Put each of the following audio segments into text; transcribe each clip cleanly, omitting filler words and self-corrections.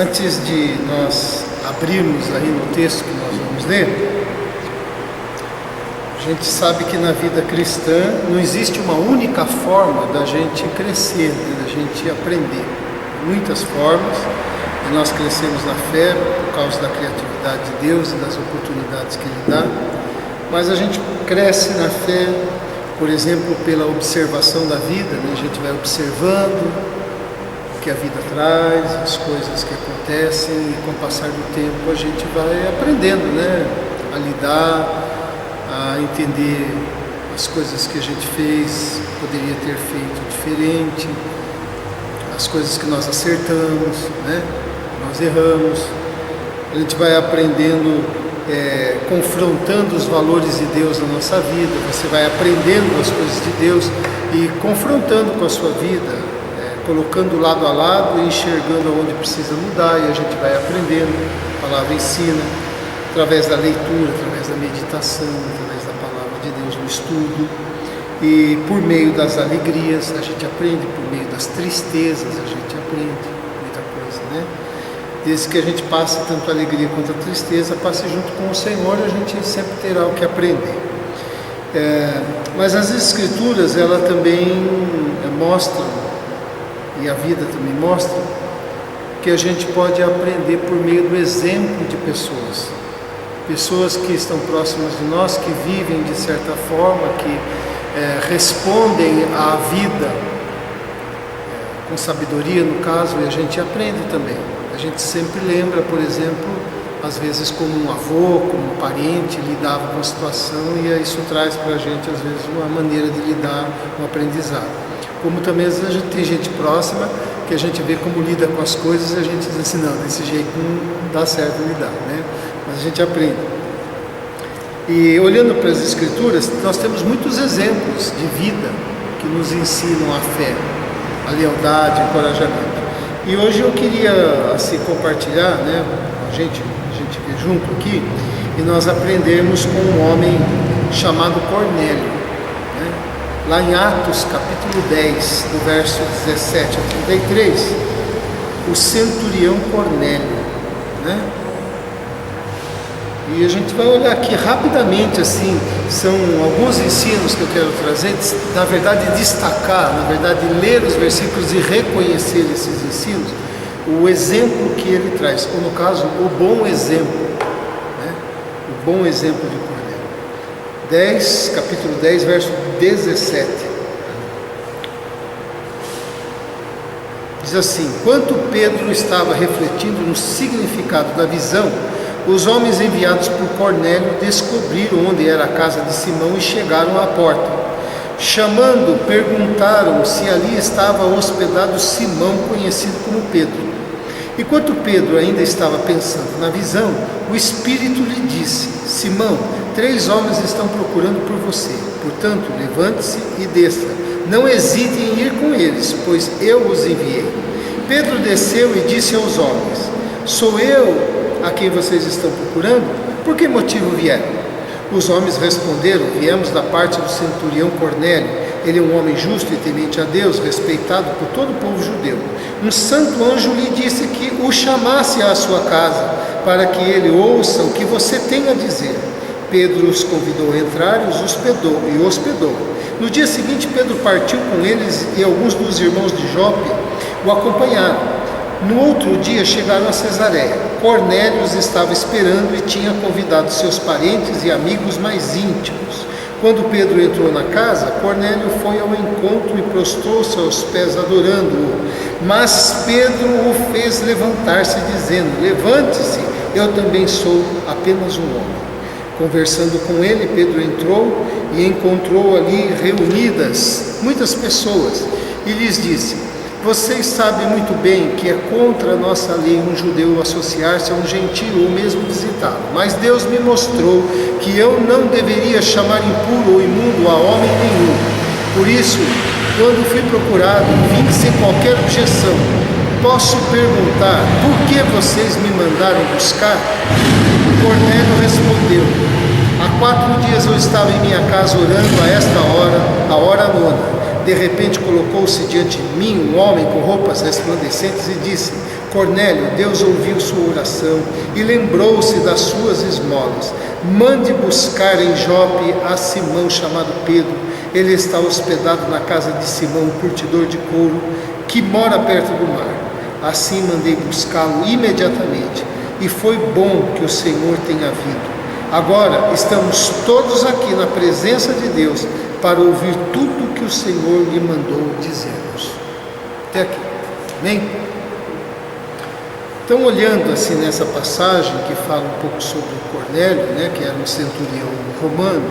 Antes de nós abrirmos aí no texto que nós vamos ler, a gente sabe que na vida cristã não existe uma única forma da gente crescer, da gente aprender. Muitas formas, e nós crescemos na fé por causa da criatividade de Deus e das oportunidades que Ele dá, mas a gente cresce na fé, por exemplo, pela observação da vida, né? A gente vai observando que a vida traz, as coisas que acontecem, e com o passar do tempo a gente vai aprendendo, né? A lidar, a entender as coisas que a gente fez, poderia ter feito diferente, as coisas que nós acertamos, né? Nós erramos. A gente vai aprendendo, confrontando os valores de Deus na nossa vida. Você vai aprendendo as coisas de Deus e confrontando com a sua vida, colocando lado a lado e enxergando onde precisa mudar, e a gente vai aprendendo. A palavra ensina, através da leitura, através da meditação, através da palavra de Deus no estudo, e por meio das alegrias a gente aprende, por meio das tristezas a gente aprende muita coisa, né? Desde que a gente passe tanto a alegria quanto a tristeza, passe junto com o Senhor, a gente sempre terá o que aprender. Mas as Escrituras, ela também mostram, e a vida também mostra, que a gente pode aprender por meio do exemplo de pessoas que estão próximas de nós, que vivem de certa forma, que respondem à vida com sabedoria, no caso, e a gente aprende também. A gente sempre lembra, por exemplo, às vezes como um avô, como um parente lidava com a situação, e isso traz para a gente, às vezes, uma maneira de lidar, um aprendizado. Como também às vezes a gente tem gente próxima que a gente vê como lida com as coisas e a gente diz assim, não, desse jeito não dá certo lidar, né? Mas a gente aprende. E olhando para as Escrituras, nós temos muitos exemplos de vida que nos ensinam a fé, a lealdade, o encorajamento. E hoje eu queria assim compartilhar, né, a gente ver junto aqui, e nós aprendemos com um homem chamado Cornélio. Lá em Atos, capítulo 10, do verso 17 a 33, o centurião Cornélio, né? E a gente vai olhar aqui rapidamente, assim, são alguns ensinos que eu quero trazer, na verdade destacar, na verdade ler os versículos e reconhecer esses ensinos, o exemplo que ele traz, ou no caso, o bom exemplo, né? O bom exemplo de Cornélio. Capítulo 10, verso 17. Diz assim: enquanto Pedro estava refletindo no significado da visão, os homens enviados por Cornélio descobriram onde era a casa de Simão e chegaram à porta. Chamando, perguntaram se ali estava hospedado Simão, conhecido como Pedro. Enquanto Pedro ainda estava pensando na visão, o Espírito lhe disse: Simão, 3 homens estão procurando por você. Portanto, levante-se e desça. Não hesite em ir com eles, pois eu os enviei. Pedro desceu e disse aos homens: sou eu a quem vocês estão procurando? Por que motivo vieram? Os homens responderam: viemos da parte do centurião Cornélio. Ele é um homem justo e temente a Deus, respeitado por todo o povo judeu. Um santo anjo lhe disse que o chamasse à sua casa, para que ele ouça o que você tem a dizer. Pedro os convidou a entrar e os hospedou. No dia seguinte, Pedro partiu com eles, e alguns dos irmãos de Jope o acompanharam. No outro dia chegaram a Cesareia. Cornélio os estava esperando e tinha convidado seus parentes e amigos mais íntimos. Quando Pedro entrou na casa, Cornélio foi ao encontro e prostrou-se aos pés, adorando-o. Mas Pedro o fez levantar-se, dizendo: levante-se, eu também sou apenas um homem. Conversando com ele, Pedro entrou e encontrou ali reunidas muitas pessoas e lhes disse: vocês sabem muito bem que é contra a nossa lei um judeu associar-se a um gentio ou mesmo visitá-lo. Mas Deus me mostrou que eu não deveria chamar impuro ou imundo a homem nenhum. Por isso, quando fui procurado, vim sem qualquer objeção. Posso perguntar, por que vocês me mandaram buscar? Cornélio respondeu: há 4 dias eu estava em minha casa orando a esta hora, a hora nona. De repente colocou-se diante de mim um homem com roupas resplandecentes e disse: Cornélio, Deus ouviu sua oração e lembrou-se das suas esmolas. Mande buscar em Jope a Simão, chamado Pedro. Ele está hospedado na casa de Simão, curtidor de couro, que mora perto do mar. Assim mandei buscá-lo imediatamente, e foi bom que o Senhor tenha vindo. Agora estamos todos aqui na presença de Deus para ouvir tudo que o Senhor lhe mandou dizer-nos. Até aqui. Amém? Então, olhando assim nessa passagem que fala um pouco sobre o Cornélio, né, que era um centurião romano,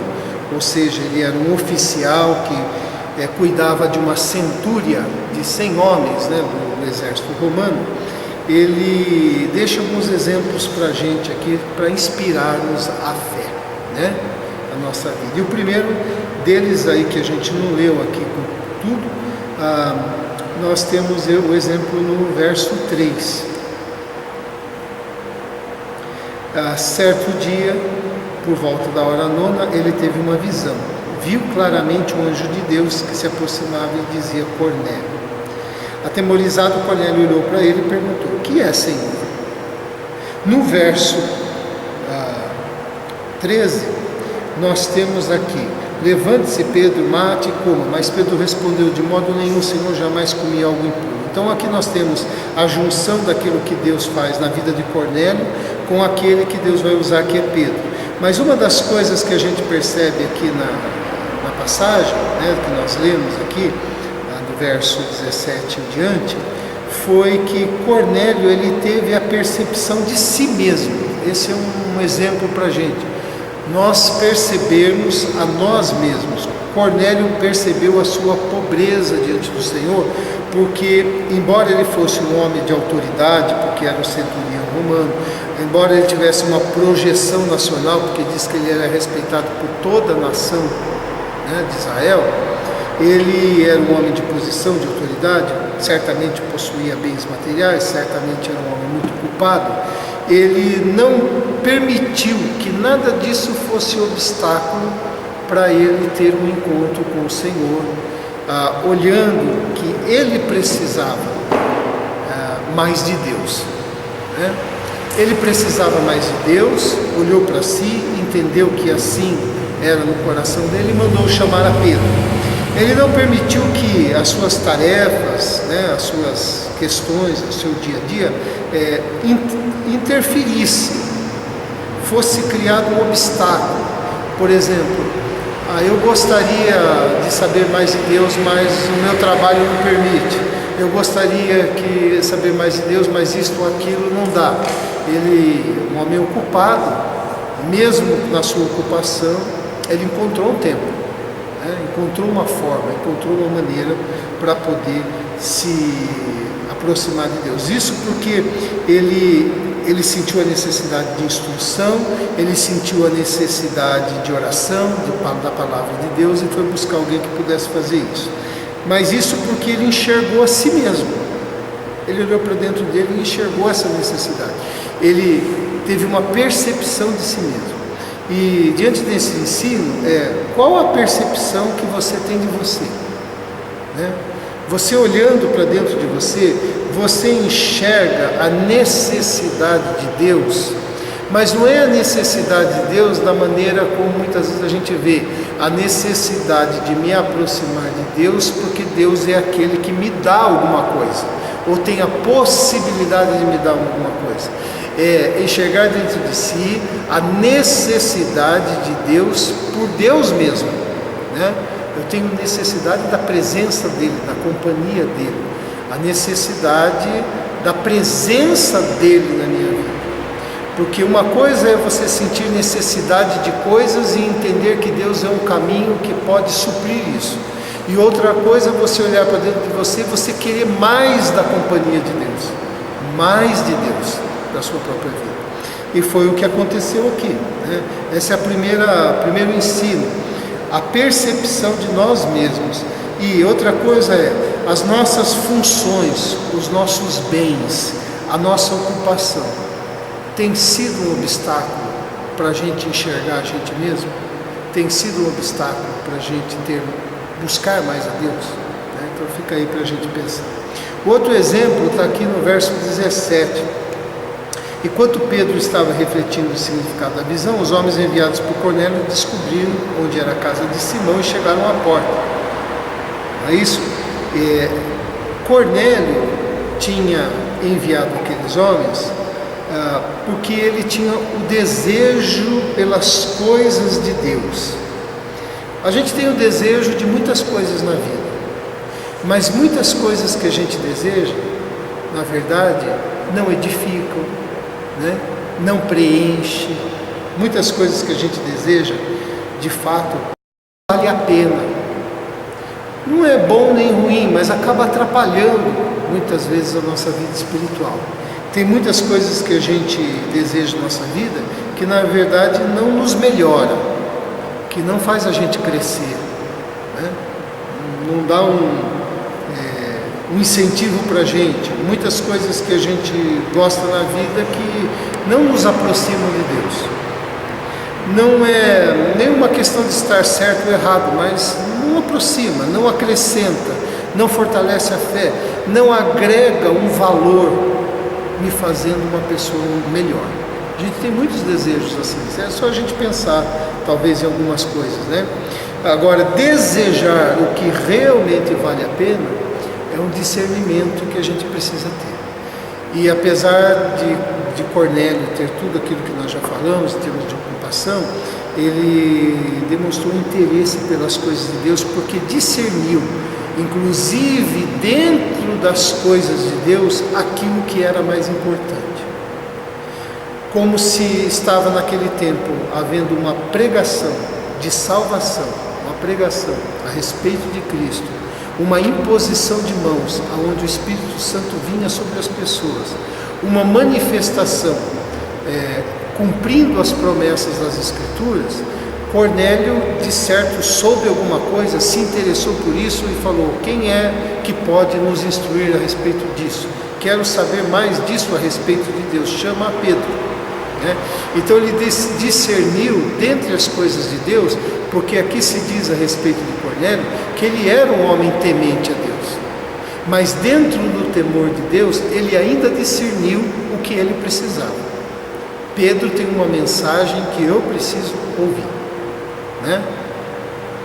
ou seja, ele era um oficial que cuidava de uma centúria de 100 homens, né, do exército romano. Ele deixa alguns exemplos para a gente aqui, para inspirar-nos a fé, né, a nossa vida. E o primeiro deles aí, que a gente não leu aqui com tudo, nós temos o exemplo no verso 3. Certo dia, por volta da hora 9, ele teve uma visão. Viu claramente um anjo de Deus que se aproximava e dizia: Cornélio. Atemorizado, Cornélio olhou para ele e perguntou: o que é, Senhor? No verso 13, nós temos aqui: levante-se, Pedro, mate e coma. Mas Pedro respondeu: de modo nenhum, Senhor, jamais comi algo impuro. Então aqui nós temos a junção daquilo que Deus faz na vida de Cornélio com aquele que Deus vai usar, que é Pedro. Mas uma das coisas que a gente percebe aqui na passagem, né, que nós lemos aqui, do verso 17 em diante, foi que Cornélio, ele teve a percepção de si mesmo. Esse é um exemplo para a gente. Nós percebermos a nós mesmos. Cornélio percebeu a sua pobreza diante do Senhor, porque embora ele fosse um homem de autoridade, porque era um centurião romano, embora ele tivesse uma projeção nacional, porque diz que ele era respeitado por toda a nação, né, de Israel, ele era um homem de posição, de autoridade, certamente possuía bens materiais, certamente era um homem muito culpado. Ele não permitiu que nada disso fosse obstáculo para ele ter um encontro com o Senhor, olhando que ele precisava mais de Deus, né? Ele precisava mais de Deus, olhou para si, entendeu que assim era no coração dele e mandou chamar a Pedro. Ele não permitiu que as suas tarefas, né, as suas questões, o seu dia a dia interferisse, fosse criado um obstáculo. Por exemplo, eu gostaria de saber mais de Deus, mas o meu trabalho não permite. Eu gostaria de saber mais de Deus, mas isto ou aquilo não dá. Ele, um homem ocupado, mesmo na sua ocupação, ele encontrou um tempo, né? Encontrou uma forma, encontrou uma maneira para poder se aproximar de Deus. Isso porque ele sentiu a necessidade de instrução, ele sentiu a necessidade de oração, da palavra de Deus, e foi buscar alguém que pudesse fazer isso. Mas isso porque ele enxergou a si mesmo. Ele olhou para dentro dele e enxergou essa necessidade. Ele teve uma percepção de si mesmo. E diante desse ensino, qual a percepção que você tem de você? Né? Você olhando para dentro de você, você enxerga a necessidade de Deus, mas não é a necessidade de Deus da maneira como muitas vezes a gente vê, a necessidade de me aproximar de Deus porque Deus é aquele que me dá alguma coisa, ou tem a possibilidade de me dar alguma coisa. É enxergar dentro de si a necessidade de Deus por Deus mesmo, né? Eu tenho necessidade da presença dEle, da companhia dEle, a necessidade da presença dEle na minha vida. Porque uma coisa é você sentir necessidade de coisas e entender que Deus é um caminho que pode suprir isso. E outra coisa é você olhar para dentro de você e você querer mais da companhia de Deus, mais de Deus, da sua própria vida. E foi o que aconteceu aqui, né? Esse é o primeiro ensino, a percepção de nós mesmos. E outra coisa é as nossas funções, os nossos bens, a nossa ocupação. Tem sido um obstáculo para a gente enxergar a gente mesmo? Tem sido um obstáculo para a gente buscar mais a Deus? Né? Então fica aí para a gente pensar. Outro exemplo está aqui no verso 17. Enquanto Pedro estava refletindo o significado da visão, os homens enviados por Cornélio descobriram onde era a casa de Simão e chegaram à porta. Não é isso? Cornélio tinha enviado aqueles homens porque ele tinha o desejo pelas coisas de Deus. A gente tem o desejo de muitas coisas na vida, mas muitas coisas que a gente deseja, na verdade, não edificam, né? Não preenche. Muitas coisas que a gente deseja, de fato, vale a pena. Não é bom nem ruim, mas acaba atrapalhando muitas vezes a nossa vida espiritual. Tem muitas coisas que a gente deseja na nossa vida que na verdade não nos melhora, que não faz a gente crescer, né? Não dá um incentivo para a gente. Muitas coisas que a gente gosta na vida que não nos aproximam de Deus. Não é nenhuma questão de estar certo ou errado, mas não aproxima, não acrescenta, não fortalece a fé, não agrega um valor me fazendo uma pessoa melhor. A gente tem muitos desejos assim, é só a gente pensar talvez em algumas coisas, né? Agora, desejar o que realmente vale a pena é um discernimento que a gente precisa ter. E apesar de Cornélio ter tudo aquilo que nós já falamos em termos de ocupação, ele demonstrou interesse pelas coisas de Deus porque discerniu, inclusive dentro das coisas de Deus, aquilo que era mais importante. Como se estava naquele tempo havendo uma pregação de salvação, uma pregação a respeito de Cristo, uma imposição de mãos, onde o Espírito Santo vinha sobre as pessoas, uma manifestação cumprindo as promessas das Escrituras. Cornélio, de certo, soube alguma coisa, se interessou por isso e falou: quem é que pode nos instruir a respeito disso? Quero saber mais disso a respeito de Deus. Chama a Pedro, né? Então ele discerniu dentre as coisas de Deus, porque aqui se diz a respeito de Cornélio que ele era um homem temente a Deus, mas dentro do temor de Deus ele ainda discerniu o que ele precisava. Pedro tem uma mensagem que eu preciso ouvir, né?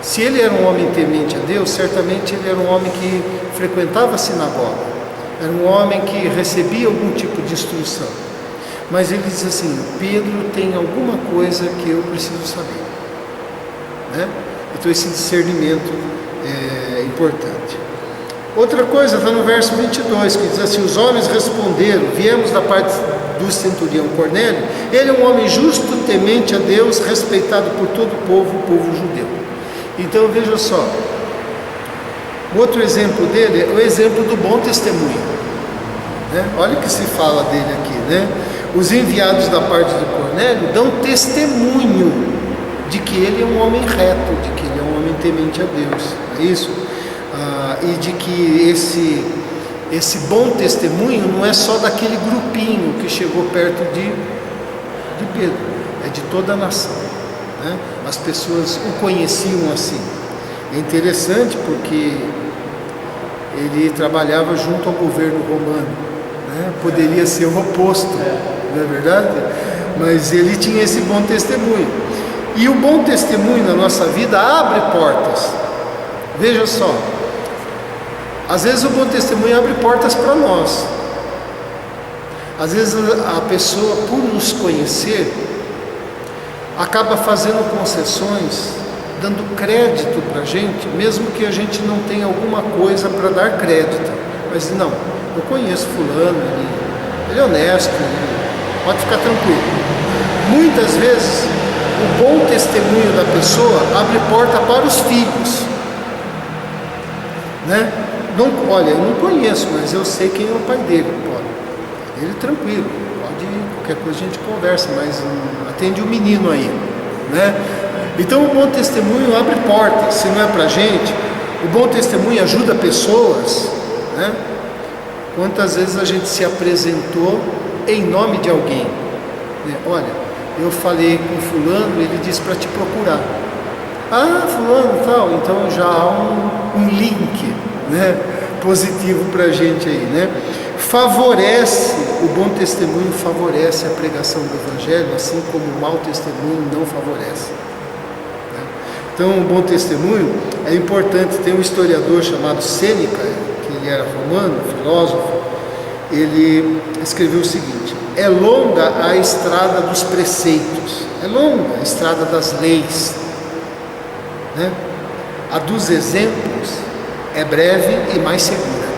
Se ele era um homem temente a Deus, certamente ele era um homem que frequentava a sinagoga, era um homem que recebia algum tipo de instrução, mas ele diz assim: Pedro tem alguma coisa que eu preciso saber, né? Então esse discernimento é importante. Outra coisa está no verso 22, que diz assim: os homens responderam, viemos da parte do centurião Cornélio, ele é um homem justo, temente a Deus, respeitado por todo o povo judeu. Então veja só, outro exemplo dele é o exemplo do bom testemunho, né? Olha o que se fala dele aqui, né? Os enviados da parte de Cornélio dão testemunho de que ele é um homem reto, de que ele é um homem temente a Deus, é isso? E de que esse bom testemunho não é só daquele grupinho que chegou perto de Pedro, é de toda a nação, né? As pessoas o conheciam assim. É interessante porque ele trabalhava junto ao governo romano, né? Poderia ser o oposto, não é verdade? Mas ele tinha esse bom testemunho. E o bom testemunho na nossa vida abre portas. Veja só, às vezes o bom testemunho abre portas para nós. Às vezes a pessoa, por nos conhecer, acaba fazendo concessões, dando crédito para a gente, mesmo que a gente não tenha alguma coisa para dar crédito. Mas não, eu conheço fulano, ele é honesto, pode ficar tranquilo. Muitas vezes o bom testemunho da pessoa abre porta para os filhos, né? Não, olha, eu não conheço, mas eu sei quem é o pai dele. Pode, ele tranquilo, pode, qualquer coisa a gente conversa, mas atende o menino aí, né? Então o bom testemunho abre portas. Se não é pra gente, o bom testemunho ajuda pessoas, né? Quantas vezes a gente se apresentou em nome de alguém, né? Olha, eu falei com fulano, ele disse para te procurar. Ah, fulano, tal. Então já há um link, né, positivo para a gente aí, né? Favorece, o bom testemunho favorece a pregação do Evangelho, assim como o mau testemunho não favorece. Né? Então, o bom testemunho é importante. Tem um historiador chamado Sêneca, que ele era romano, filósofo, ele escreveu o seguinte: é longa a estrada dos preceitos, é longa a estrada das leis, né? A dos exemplos é breve e mais segura,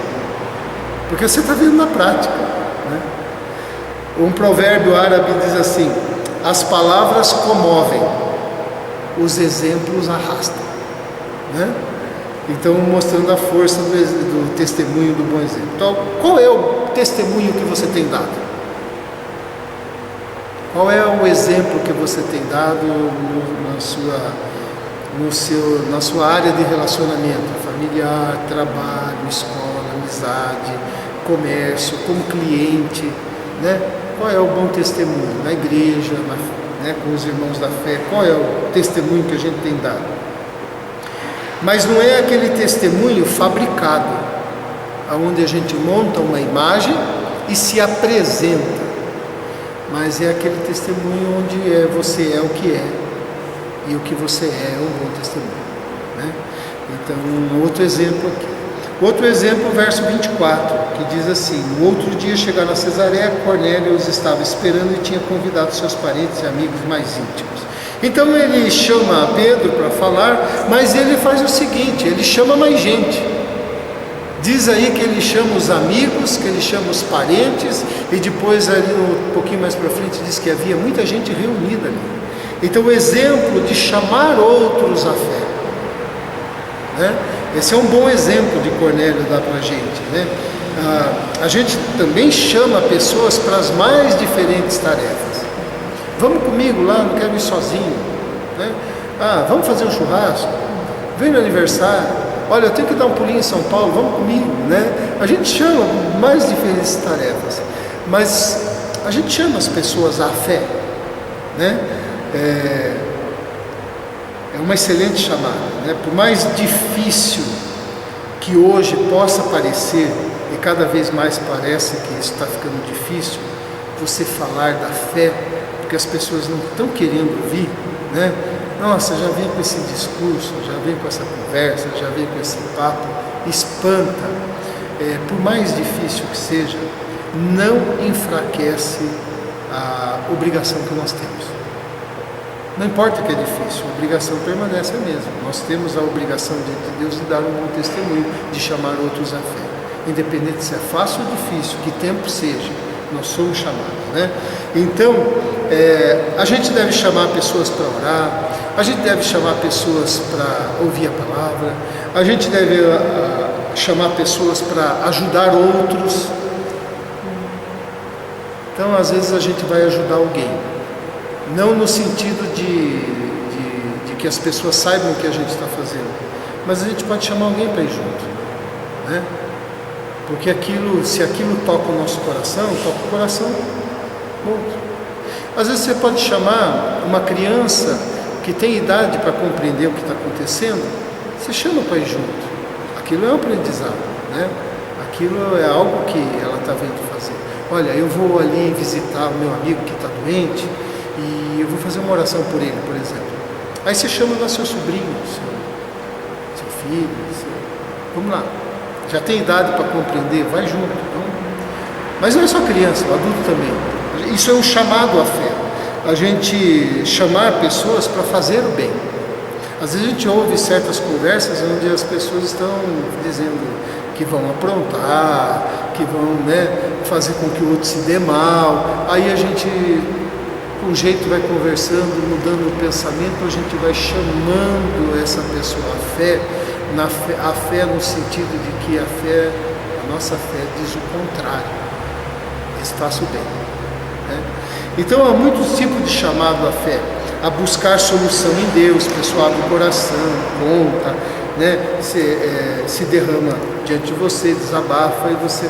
porque você está vendo na prática, né? Um provérbio árabe diz assim: as palavras comovem, os exemplos arrastam, né? Então, mostrando a força do testemunho, do bom exemplo. Então, qual é o testemunho que você tem dado? Qual é o exemplo que você tem dado na sua área de relacionamento familiar, trabalho, escola, amizade, comércio, como cliente, né? Qual é o bom testemunho na igreja, né, com os irmãos da fé? Qual é o testemunho que a gente tem dado? Mas não é aquele testemunho fabricado, onde a gente monta uma imagem e se apresenta, mas é aquele testemunho onde você é o que é, e o que você é um bom testemunho, né? Então, um outro exemplo aqui. Outro exemplo, verso 24, que diz assim: no outro dia, chegaram a Cesareia, Cornélio os estava esperando e tinha convidado seus parentes e amigos mais íntimos. Então ele chama Pedro para falar, mas ele faz o seguinte: ele chama mais gente. Diz aí que ele chama os amigos, que ele chama os parentes, e depois ali um pouquinho mais para frente diz que havia muita gente reunida ali. Então o exemplo de chamar outros à fé, né? Esse é um bom exemplo de Cornélio dá para a gente, né? A gente também chama pessoas para as mais diferentes tarefas. Vamos comigo lá, não quero ir sozinho, né? Vamos fazer um churrasco, vem no aniversário, olha, eu tenho que dar um pulinho em São Paulo, vamos comigo, né? A gente chama mais diferentes tarefas, mas a gente chama as pessoas à fé, né? É uma excelente chamada, né? Por mais difícil que hoje possa parecer, e cada vez mais parece que isso está ficando difícil, você falar da fé, porque as pessoas não estão querendo ouvir, né? Nossa, já vem com esse discurso, já vem com essa conversa, já vem com esse papo, espanta. Por mais difícil que seja, não enfraquece a obrigação que nós temos. Não importa que é difícil, a obrigação permanece a mesma. Nós temos a obrigação diante de Deus de dar um bom testemunho, de chamar outros à fé. Independente se é fácil ou difícil, que tempo seja, nós somos chamados, né? Então, a gente deve chamar pessoas para orar, a gente deve chamar pessoas para ouvir a palavra, a gente deve chamar pessoas para ajudar outros. Então, às vezes a gente vai ajudar alguém, não no sentido de que as pessoas saibam o que a gente está fazendo, mas a gente pode chamar alguém para ir junto, né? Porque se aquilo toca o nosso coração, toca o coração do outro. Às vezes você pode chamar uma criança que tem idade para compreender o que está acontecendo, você chama para ir junto. Aquilo é um aprendizado, né? Aquilo é algo que ela está vendo fazer. Olha, eu vou ali visitar o meu amigo que está doente e eu vou fazer uma oração por ele, por exemplo. Aí você chama lá seu sobrinho, seu filho, vamos lá. Já tem idade para compreender, vai junto. Então, mas não é só criança, o adulto também. Isso é um chamado à fé. A gente chamar pessoas para fazer o bem. Às vezes a gente ouve certas conversas onde as pessoas estão dizendo que vão aprontar, que vão, né, fazer com que o outro se dê mal. Aí a gente, com jeito, vai conversando, mudando o pensamento, a gente vai chamando essa pessoa à fé. A fé no sentido de que a nossa fé diz o contrário, eles façam o bem, né? Então há muitos tipos de chamado à fé, a buscar solução em Deus, a pessoa abre o coração, conta, né? Se derrama diante de você, desabafa, e você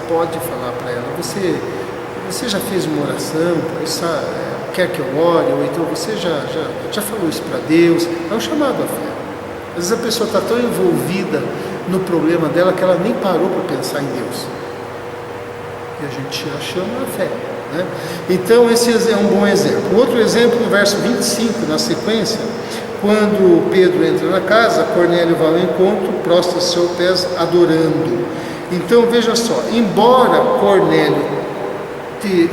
pode falar para ela: você já fez uma oração, quer que eu ore, ou então você já falou isso para Deus. É um chamado à fé. Às vezes a pessoa está tão envolvida no problema dela que ela nem parou para pensar em Deus. E a gente já chama a fé, né? Então esse é um bom exemplo. Outro exemplo, no verso 25, na sequência, quando Pedro entra na casa, Cornélio vai ao encontro, prostra seus pés adorando. Então veja só, embora Cornélio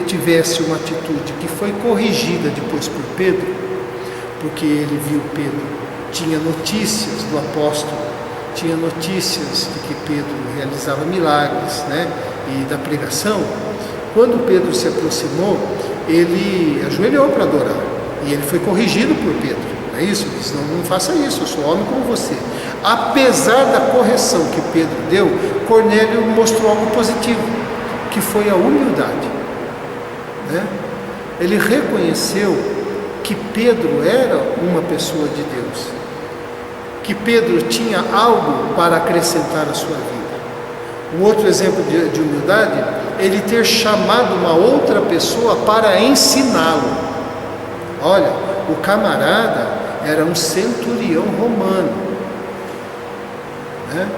tivesse uma atitude que foi corrigida depois por Pedro, porque ele viu Pedro, tinha notícias do apóstolo, tinha notícias de que Pedro realizava milagres, né, e da pregação. Quando Pedro se aproximou, ele ajoelhou para adorar, e ele foi corrigido por Pedro. É isso? Ele disse, não faça isso, eu sou homem como você. Apesar da correção que Pedro deu, Cornélio mostrou algo positivo, que foi a humildade, né? Ele reconheceu que Pedro era uma pessoa de Deus, que Pedro tinha algo para acrescentar à sua vida. Um outro exemplo de humildade, ele ter chamado uma outra pessoa para ensiná-lo. Olha, o camarada era um centurião romano, né?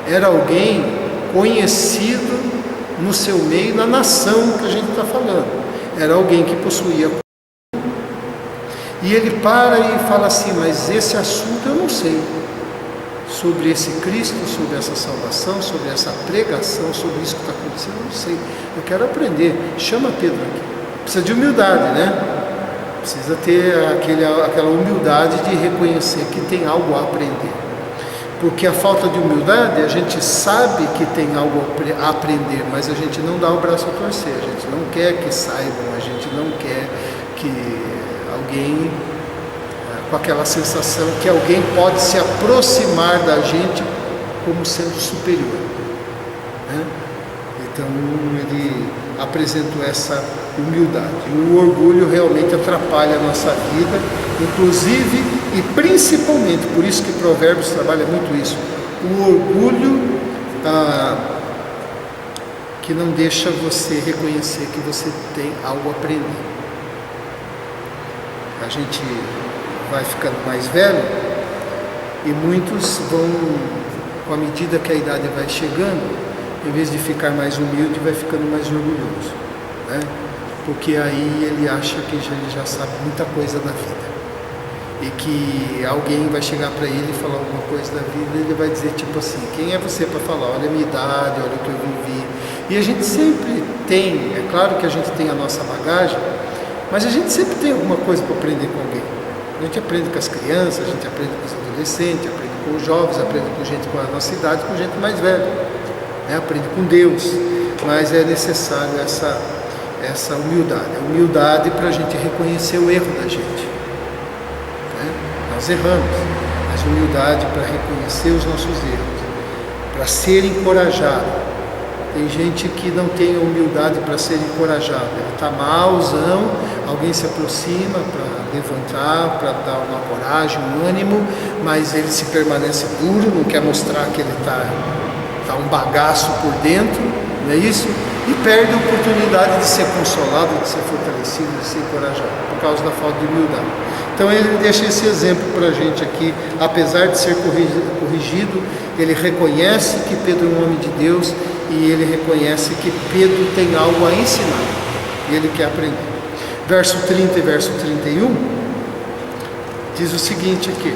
Era alguém conhecido no seu meio, na nação que a gente está falando. Era alguém que possuía. E ele para e fala assim, mas esse assunto eu não sei. Sobre esse Cristo, sobre essa salvação, sobre essa pregação, sobre isso que está acontecendo, eu não sei. Eu quero aprender. Chama Pedro aqui. Precisa de humildade, né? Precisa ter aquela humildade de reconhecer que tem algo a aprender. Porque a falta de humildade, a gente sabe que tem algo a aprender, mas a gente não dá o braço a torcer, a gente não quer que saibam, a gente não quer que alguém, com aquela sensação que alguém pode se aproximar da gente como sendo superior, né? Então ele apresentou essa humildade. O orgulho realmente atrapalha a nossa vida, inclusive e principalmente, por isso que Provérbios trabalha muito isso, o orgulho que não deixa você reconhecer que você tem algo a aprender. A gente vai ficando mais velho e muitos vão, com a medida que a idade vai chegando, em vez de ficar mais humilde, vai ficando mais orgulhoso, né? Porque aí ele acha que ele já sabe muita coisa da vida, e que alguém vai chegar para ele e falar alguma coisa da vida, e ele vai dizer tipo assim, quem é você para falar? Olha a minha idade, olha o que eu vivi. E a gente sempre tem, é claro que a gente tem a nossa bagagem, mas a gente sempre tem alguma coisa para aprender com alguém. A gente aprende com as crianças, a gente aprende com os adolescentes, aprende com os jovens, aprende com gente com a nossa idade, com gente mais velha, né? Aprende com Deus, mas é necessário essa humildade. A humildade para a gente reconhecer o erro da gente, né? Nós erramos, mas humildade para reconhecer os nossos erros, para ser encorajado. Tem gente que não tem humildade para ser encorajado, ele está malzão, alguém se aproxima para levantar, para dar uma coragem, um ânimo, mas ele se permanece duro, não quer mostrar que ele está um bagaço por dentro, não é isso? E perde a oportunidade de ser consolado, de ser fortalecido, de ser encorajado, por causa da falta de humildade. Então ele deixa esse exemplo para a gente aqui, apesar de ser corrigido, ele reconhece que Pedro é um homem de Deus, e ele reconhece que Pedro tem algo a ensinar, e ele quer aprender. Verso 30 e verso 31, diz o seguinte aqui,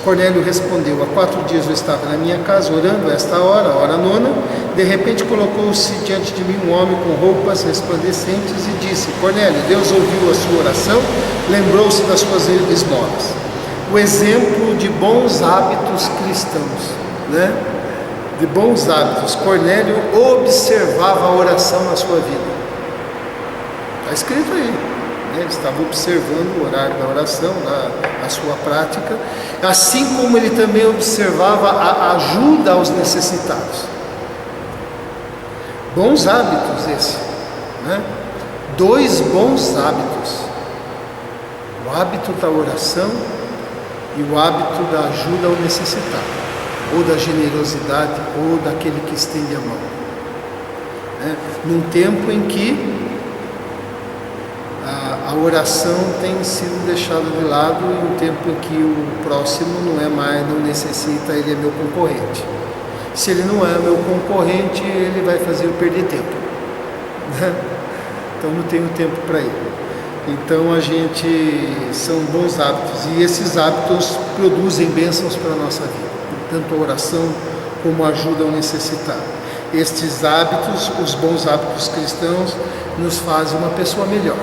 Cornélio respondeu, há 4 dias eu estava na minha casa orando, a esta hora, a hora nona, de repente colocou-se diante de mim um homem com roupas resplandecentes e disse, Cornélio, Deus ouviu a sua oração, lembrou-se das suas esmolas. O exemplo de bons hábitos cristãos, né? De bons hábitos. Cornélio observava a oração na sua vida. Está escrito aí, né? Ele estava observando o horário da oração, a sua prática, assim como ele também observava a ajuda aos necessitados. Bons hábitos esse, né? 2 bons hábitos: o hábito da oração e o hábito da ajuda ao necessitado, ou da generosidade, ou daquele que estende a mão, né? Num tempo em que a oração tem sido deixada de lado em um tempo em que o próximo não necessita, ele é meu concorrente. Se ele não é meu concorrente, ele vai fazer eu perder tempo, né? Então não tenho tempo para ele. Então são bons hábitos, e esses hábitos produzem bênçãos para a nossa vida, tanto a oração como a ajuda ao necessitado. Estes hábitos, os bons hábitos cristãos, nos fazem uma pessoa melhor.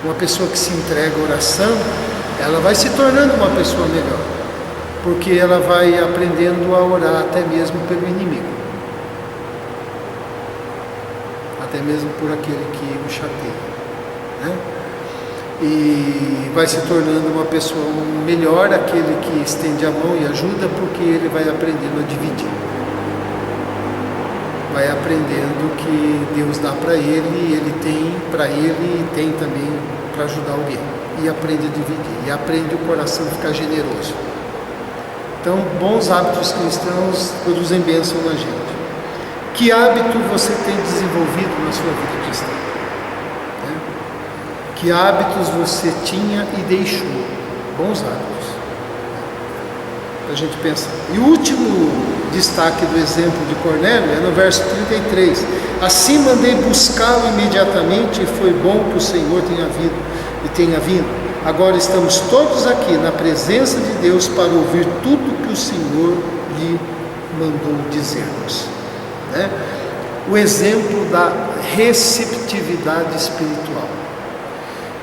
Uma pessoa que se entrega à oração, ela vai se tornando uma pessoa melhor, porque ela vai aprendendo a orar até mesmo pelo inimigo, até mesmo por aquele que o chateia, né? E vai se tornando uma pessoa melhor aquele que estende a mão e ajuda, porque ele vai aprendendo a dividir, vai aprendendo que Deus dá para ele, e ele tem para ele e tem também para ajudar alguém, e aprende a dividir, e aprende o coração a ficar generoso. Então, bons hábitos cristãos produzem bênção na gente. Que hábito você tem desenvolvido na sua vida cristã? Que hábitos você tinha e deixou? Bons hábitos, para a gente pensar. E o último destaque do exemplo de Cornélio é no verso 33. Assim mandei buscá-lo imediatamente, e foi bom que o Senhor tenha vindo. Agora estamos todos aqui na presença de Deus para ouvir tudo que o Senhor lhe mandou dizer-nos, né? O exemplo da receptividade espiritual.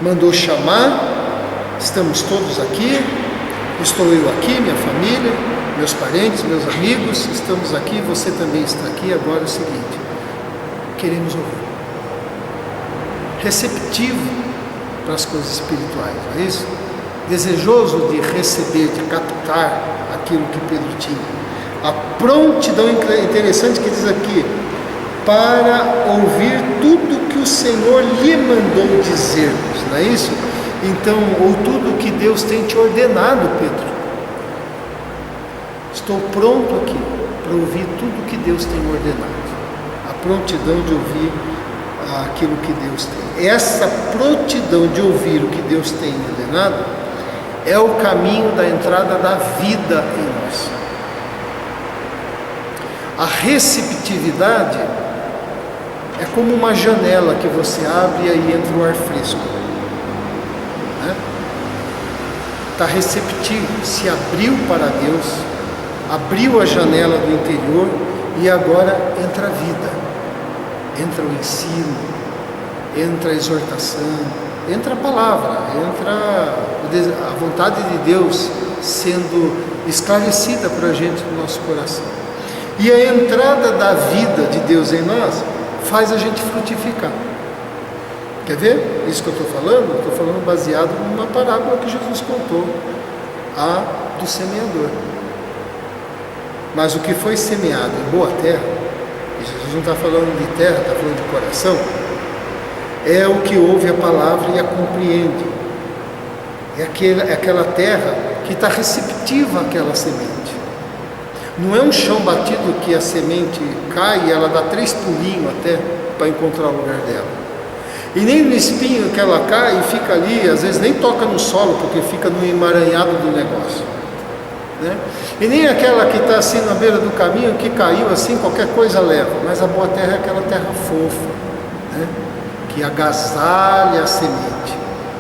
Mandou chamar, estamos todos aqui, estou eu aqui, minha família, meus parentes, meus amigos, estamos aqui, você também está aqui. Agora é o seguinte, queremos ouvir, receptivo para as coisas espirituais, não é isso? Desejoso de receber, de captar aquilo que Pedro tinha. A prontidão interessante que diz aqui, para ouvir tudo que o Senhor lhe mandou dizer-nos, não é isso? Então, ou tudo que Deus tem te ordenado, Pedro. Estou pronto aqui para ouvir tudo que Deus tem ordenado. A prontidão de ouvir aquilo que Deus tem. Essa prontidão de ouvir o que Deus tem ordenado é o caminho da entrada da vida em nós. A receptividade é como uma janela que você abre e aí entra o ar fresco, né? Está receptivo, se abriu para Deus, abriu a janela do interior, e agora entra a vida, entra o ensino, entra a exortação, entra a palavra, entra a vontade de Deus sendo esclarecida para a gente no nosso coração. E a entrada da vida de Deus em nós faz a gente frutificar. Quer ver isso que eu estou falando? Estou falando baseado numa parábola que Jesus contou, a do semeador. Mas o que foi semeado em boa terra, e Jesus não está falando de terra, está falando de coração, é o que ouve a palavra e a compreende. É aquela terra que está receptiva àquela semente. Não é um chão batido que a semente cai e ela dá 3 pulinhos até para encontrar o lugar dela. E nem no espinho que ela cai e fica ali, às vezes nem toca no solo, porque fica no emaranhado do negócio, né? E nem aquela que está assim na beira do caminho, que caiu assim, qualquer coisa leva. Mas a boa terra é aquela terra fofa, né? Que agasalha a semente,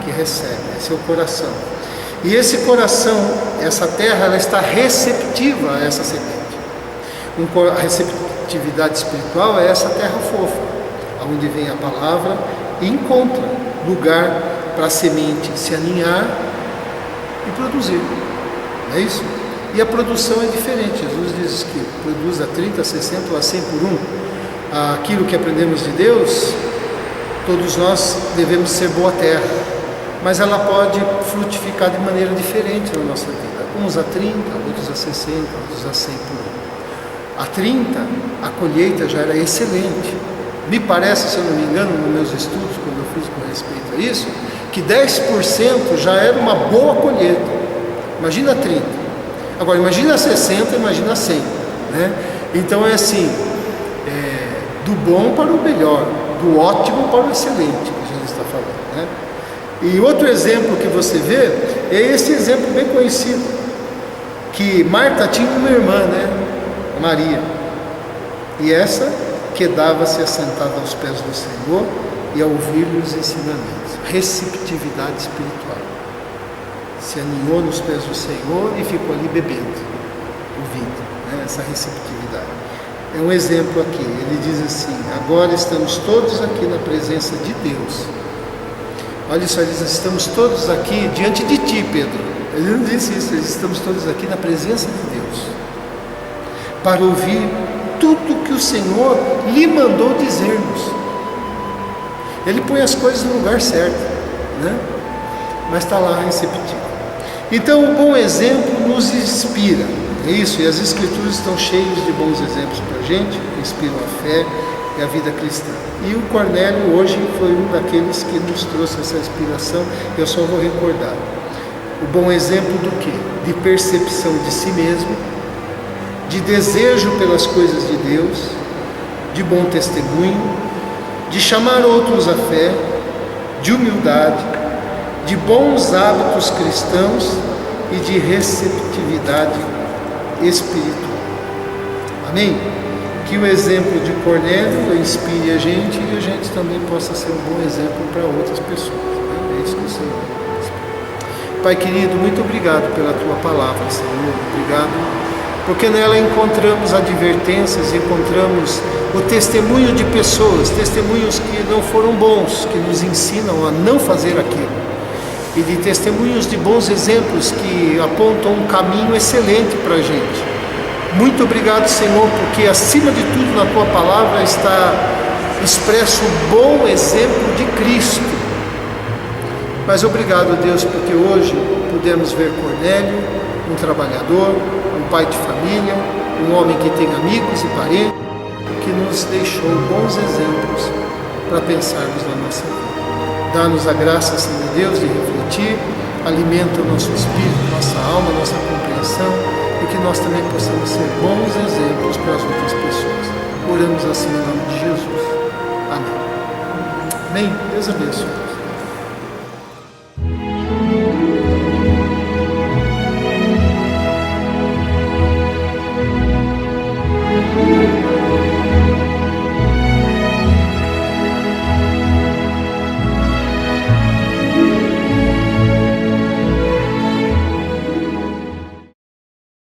que recebe, esse é o coração. E esse coração, essa terra, ela está receptiva a essa semente. A receptividade espiritual é essa terra fofa, onde vem a palavra e encontra lugar para a semente se aninhar e produzir. Não é isso? E a produção é diferente. Jesus diz que produz a 30, a 60 ou a 100 por 1. Aquilo que aprendemos de Deus, todos nós devemos ser boa terra, mas ela pode frutificar de maneira diferente na nossa vida. Uns a 30, outros a 60, outros a 100 por 1. A 30, a colheita já era excelente. Me parece, se eu não me engano, nos meus estudos, quando eu fiz com respeito a isso, que 10% já era uma boa colheita. Imagina 30. Agora, imagina 60, imagina 100. Né? Então é assim, do bom para o melhor, do ótimo para o excelente, que Jesus está falando. Né? E outro exemplo que você vê é esse exemplo bem conhecido, que Marta tinha uma irmã, né? Maria, e essa quedava-se assentada aos pés do Senhor e a ouvir-lhe os ensinamentos. Receptividade espiritual. Se aninhou nos pés do Senhor e ficou ali bebendo, ouvindo, né? Essa receptividade. É um exemplo aqui, ele diz assim: agora estamos todos aqui na presença de Deus. Olha só, ele diz: estamos todos aqui diante de ti, Pedro. Ele não disse isso, ele diz: estamos todos aqui na presença de Deus, para ouvir tudo que o Senhor lhe mandou dizer-nos. Ele põe as coisas no lugar certo, né? Mas está lá receptivo. Então o bom exemplo nos inspira, é isso, e as Escrituras estão cheias de bons exemplos para a gente, que inspiram a fé e a vida cristã. E o Cornélio hoje foi um daqueles que nos trouxe essa inspiração. Eu só vou recordar o bom exemplo do quê? De percepção de si mesmo, de desejo pelas coisas de Deus, de bom testemunho, de chamar outros à fé, de humildade, de bons hábitos cristãos e de receptividade espiritual. Amém? Que o exemplo de Cornélio inspire a gente e a gente também possa ser um bom exemplo para outras pessoas. É isso que o Senhor espera. Pai querido, muito obrigado pela Tua palavra, Senhor. Obrigado porque nela encontramos advertências, encontramos o testemunho de pessoas, testemunhos que não foram bons, que nos ensinam a não fazer aquilo, e de testemunhos de bons exemplos que apontam um caminho excelente para a gente. Muito obrigado, Senhor, porque acima de tudo na Tua palavra está expresso o bom exemplo de Cristo. Mas obrigado, Deus, porque hoje pudemos ver Cornélio, um trabalhador, um pai de família, um homem que tem amigos e parentes, que nos deixou bons exemplos para pensarmos na nossa vida. Dá-nos a graça, Senhor Deus, de refletir, alimenta o nosso espírito, nossa alma, nossa compreensão, e que nós também possamos ser bons exemplos para as outras pessoas. Oramos assim em nome de Jesus. Amém. Amém. Deus abençoe.